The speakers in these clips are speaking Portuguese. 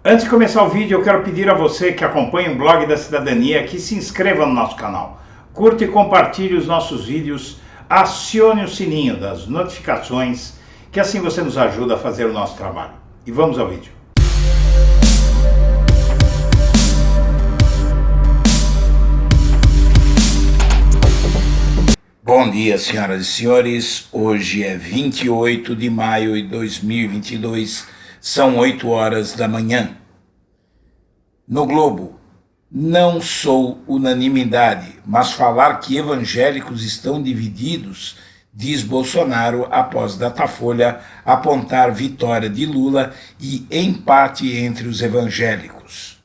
Antes de começar o vídeo, eu quero pedir a você que acompanha o Blog da Cidadania que se inscreva no nosso canal, curta e compartilhe os nossos vídeos, acione o sininho das notificações, que assim você nos ajuda a fazer o nosso trabalho. E vamos ao vídeo. Bom dia, senhoras e senhores. Hoje é 28 de maio de 2022, são 8 horas da manhã. No Globo, não sou unanimidade, mas falar que evangélicos estão divididos, diz Bolsonaro após Datafolha apontar vitória de Lula e empate entre os evangélicos.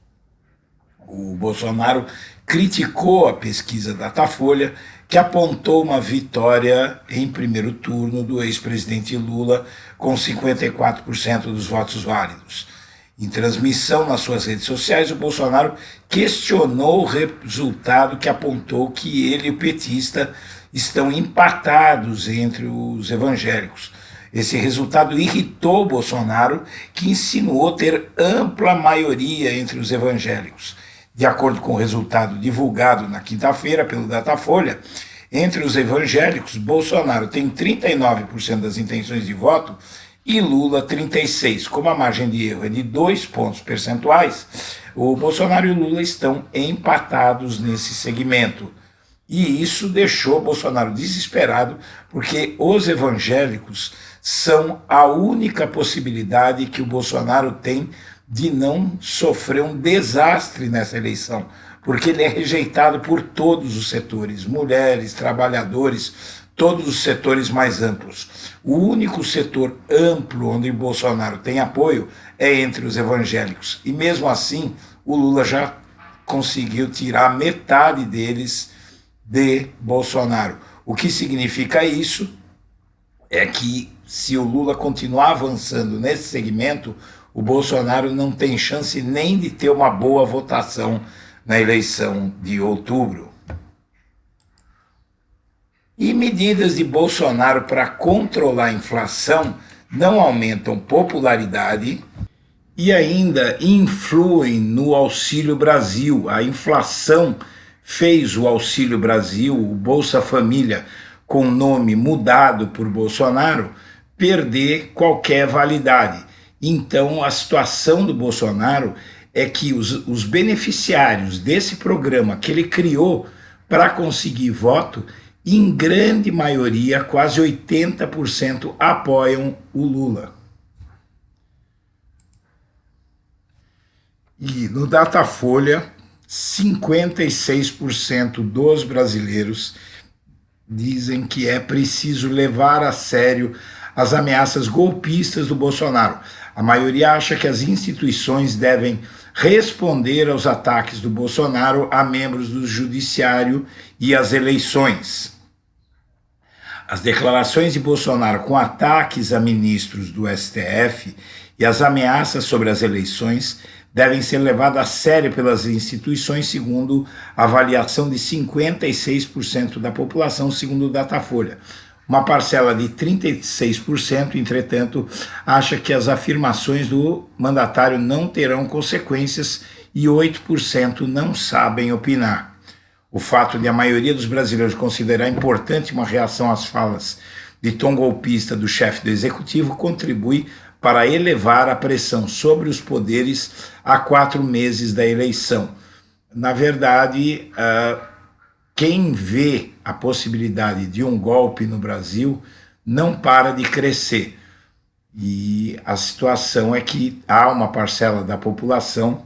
O Bolsonaro criticou a pesquisa Datafolha, que apontou uma vitória em primeiro turno do ex-presidente Lula com 54% dos votos válidos. Em transmissão nas suas redes sociais, o Bolsonaro questionou o resultado que apontou que ele e o petista estão empatados entre os evangélicos. Esse resultado irritou Bolsonaro, que insinuou ter ampla maioria entre os evangélicos. De acordo com o resultado divulgado na quinta-feira pelo Datafolha, entre os evangélicos, Bolsonaro tem 39% das intenções de voto e Lula 36%. Como a margem de erro é de 2 pontos percentuais, o Bolsonaro e o Lula estão empatados nesse segmento. E isso deixou Bolsonaro desesperado, porque os evangélicos são a única possibilidade que o Bolsonaro tem de não sofrer um desastre nessa eleição, porque ele é rejeitado por todos os setores, mulheres, trabalhadores, todos os setores mais amplos. O único setor amplo onde Bolsonaro tem apoio é entre os evangélicos, e mesmo assim o Lula já conseguiu tirar metade deles de Bolsonaro. O que significa isso é que se o Lula continuar avançando nesse segmento, o Bolsonaro não tem chance nem de ter uma boa votação na eleição de outubro. E medidas de Bolsonaro para controlar a inflação não aumentam popularidade e ainda influem no Auxílio Brasil. A inflação fez o Auxílio Brasil, o Bolsa Família, com nome mudado por Bolsonaro, perder qualquer validade. Então, a situação do Bolsonaro é que os beneficiários desse programa que ele criou para conseguir voto, em grande maioria, quase 80%, apoiam o Lula. E no Datafolha, 56% dos brasileiros dizem que é preciso levar a sério as ameaças golpistas do Bolsonaro. A maioria acha que as instituições devem responder aos ataques do Bolsonaro a membros do judiciário e às eleições. As declarações de Bolsonaro com ataques a ministros do STF e as ameaças sobre as eleições devem ser levadas a sério pelas instituições, segundo a avaliação de 56% da população, segundo o Datafolha. Uma parcela de 36%, entretanto, acha que as afirmações do mandatário não terão consequências e 8% não sabem opinar. O fato de a maioria dos brasileiros considerar importante uma reação às falas de tom golpista do chefe do executivo contribui para elevar a pressão sobre os poderes a 4 meses da eleição. Na verdade, quem vê a possibilidade de um golpe no Brasil não para de crescer. E a situação é que há uma parcela da população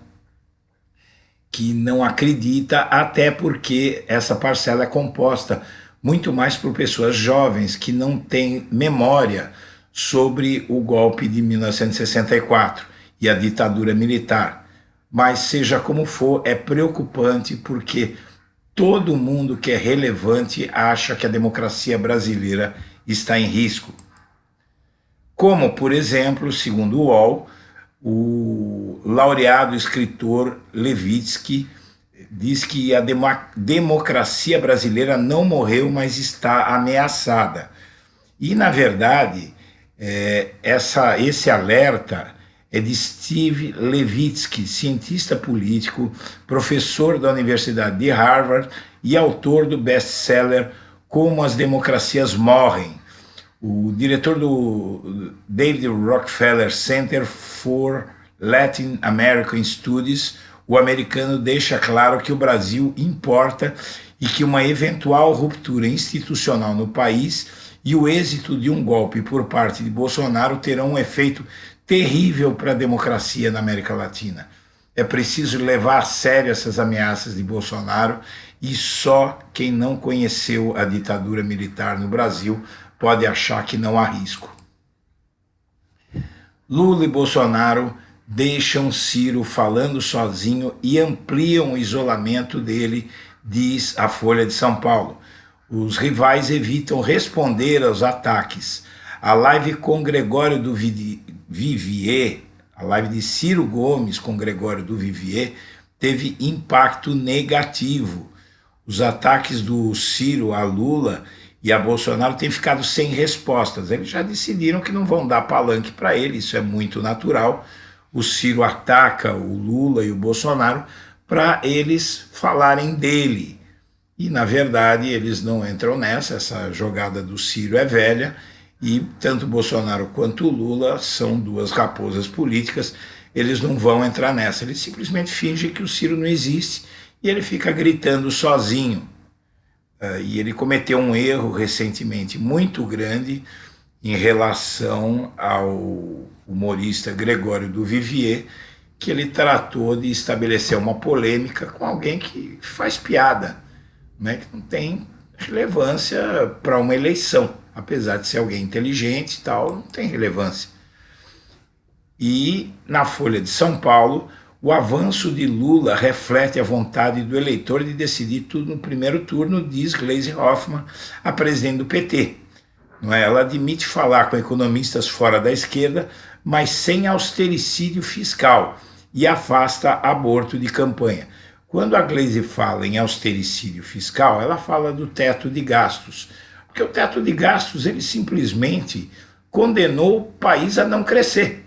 que não acredita, até porque essa parcela é composta muito mais por pessoas jovens que não têm memória sobre o golpe de 1964 e a ditadura militar. Mas seja como for, é preocupante porque todo mundo que é relevante acha que a democracia brasileira está em risco. Como, por exemplo, segundo o UOL, o laureado escritor Levitsky diz que a democracia brasileira não morreu, mas está ameaçada. E, na verdade, esse alerta é de Steve Levitsky, cientista político, professor da Universidade de Harvard e autor do best-seller Como as Democracias Morrem. O diretor do David Rockefeller Center for Latin American Studies, o americano deixa claro que o Brasil importa e que uma eventual ruptura institucional no país e o êxito de um golpe por parte de Bolsonaro terão um efeito terrível para a democracia na América Latina. É preciso levar a sério essas ameaças de Bolsonaro e só quem não conheceu a ditadura militar no Brasil pode achar que não há risco. Lula e Bolsonaro deixam Ciro falando sozinho e ampliam o isolamento dele, diz a Folha de São Paulo. Os rivais evitam responder aos ataques. A live com Gregório do Vivier, a live de Ciro Gomes com Gregório do Vivier, teve impacto negativo. Os ataques do Ciro a Lula e a Bolsonaro têm ficado sem respostas. Eles já decidiram que não vão dar palanque para ele, isso é muito natural. O Ciro ataca o Lula e o Bolsonaro para eles falarem dele. E, na verdade, eles não entram nessa, essa jogada do Ciro é velha, e tanto o Bolsonaro quanto o Lula são duas raposas políticas, eles não vão entrar nessa. Eles simplesmente fingem que o Ciro não existe e ele fica gritando sozinho. E ele cometeu um erro recentemente muito grande em relação ao humorista Gregório do Vivier, que ele tratou de estabelecer uma polêmica com alguém que faz piada, né, que não tem relevância para uma eleição, apesar de ser alguém inteligente e tal, não tem relevância. E na Folha de São Paulo, o avanço de Lula reflete a vontade do eleitor de decidir tudo no primeiro turno, diz Gleisi Hoffmann, a presidente do PT. Não é? Ela admite falar com economistas fora da esquerda, mas sem austericídio fiscal, e afasta aborto de campanha. Quando a Gleisi fala em austericídio fiscal, ela fala do teto de gastos, porque o teto de gastos ele simplesmente condenou o país a não crescer.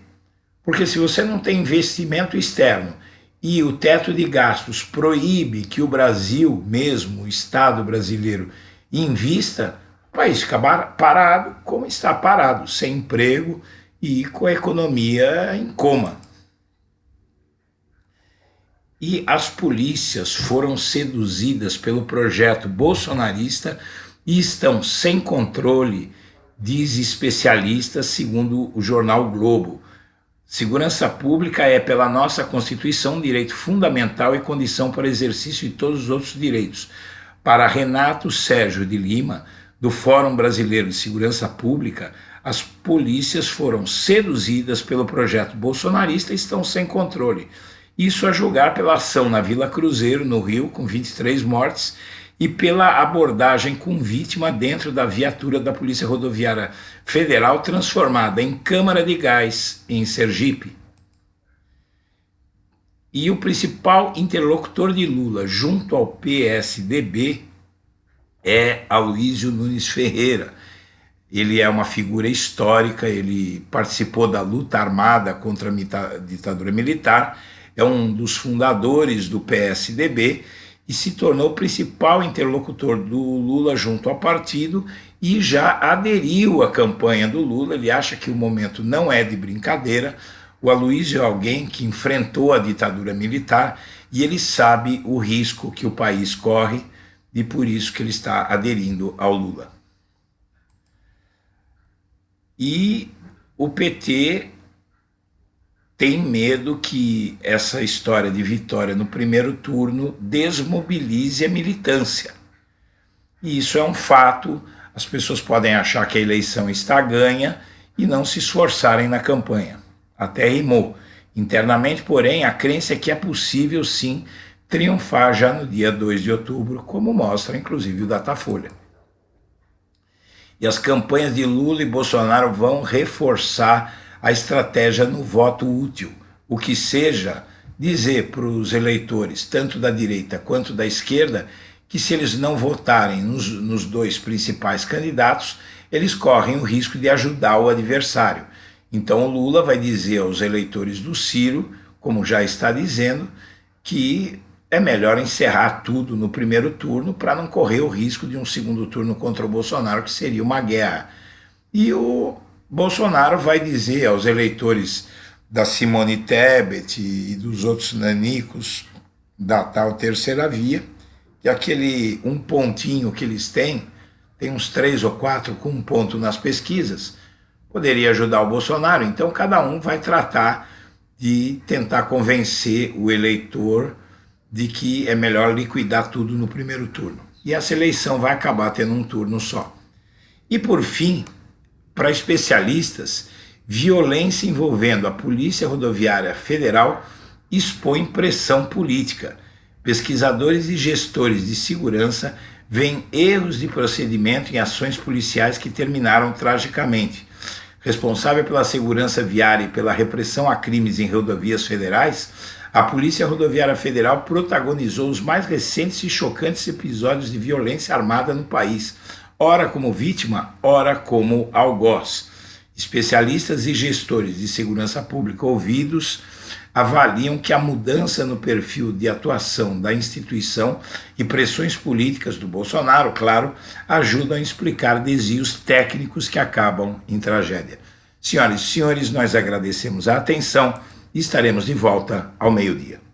Porque se você não tem investimento externo e o teto de gastos proíbe que o Brasil mesmo, o Estado brasileiro, invista, o país fica parado como está parado, sem emprego e com a economia em coma. E as polícias foram seduzidas pelo projeto bolsonarista e estão sem controle, diz especialistas, segundo o jornal Globo. Segurança pública é, pela nossa Constituição, direito fundamental e condição para exercício de todos os outros direitos. Para Renato Sérgio de Lima, do Fórum Brasileiro de Segurança Pública, as polícias foram seduzidas pelo projeto bolsonarista e estão sem controle. Isso a julgar pela ação na Vila Cruzeiro, no Rio, com 23 mortes, e pela abordagem com vítima dentro da viatura da Polícia Rodoviária Federal, transformada em câmara de gás em Sergipe. E o principal interlocutor de Lula junto ao PSDB é Aloysio Nunes Ferreira. Ele é uma figura histórica, ele participou da luta armada contra a ditadura militar, é um dos fundadores do PSDB e se tornou o principal interlocutor do Lula junto ao partido e já aderiu à campanha do Lula. Ele acha que o momento não é de brincadeira. O Aloysio é alguém que enfrentou a ditadura militar e ele sabe o risco que o país corre e por isso que ele está aderindo ao Lula. E o PT tem medo que essa história de vitória no primeiro turno desmobilize a militância. E isso é um fato, as pessoas podem achar que a eleição está ganha e não se esforçarem na campanha. Até rimou. Internamente, porém, a crença é que é possível sim triunfar já no dia 2 de outubro, como mostra inclusive o Datafolha. E as campanhas de Lula e Bolsonaro vão reforçar a estratégia no voto útil, o que seja dizer para os eleitores, tanto da direita quanto da esquerda, que se eles não votarem nos dois principais candidatos, eles correm o risco de ajudar o adversário. Então o Lula vai dizer aos eleitores do Ciro, como já está dizendo, que é melhor encerrar tudo no primeiro turno para não correr o risco de um segundo turno contra o Bolsonaro, que seria uma guerra. E o Bolsonaro vai dizer aos eleitores da Simone Tebet e dos outros nanicos da tal terceira via, que aquele um pontinho que eles têm, tem uns 3 ou 4 com um ponto nas pesquisas, poderia ajudar o Bolsonaro. Então cada um vai tratar de tentar convencer o eleitor de que é melhor liquidar tudo no primeiro turno. E essa eleição vai acabar tendo um turno só. E por fim, para especialistas, violência envolvendo a Polícia Rodoviária Federal expõe pressão política. Pesquisadores e gestores de segurança veem erros de procedimento em ações policiais que terminaram tragicamente. Responsável pela segurança viária e pela repressão a crimes em rodovias federais, a Polícia Rodoviária Federal protagonizou os mais recentes e chocantes episódios de violência armada no país, ora como vítima, ora como algoz. Especialistas e gestores de segurança pública ouvidos avaliam que a mudança no perfil de atuação da instituição e pressões políticas do Bolsonaro, claro, ajudam a explicar desvios técnicos que acabam em tragédia. Senhoras e senhores, nós agradecemos a atenção e estaremos de volta ao meio-dia.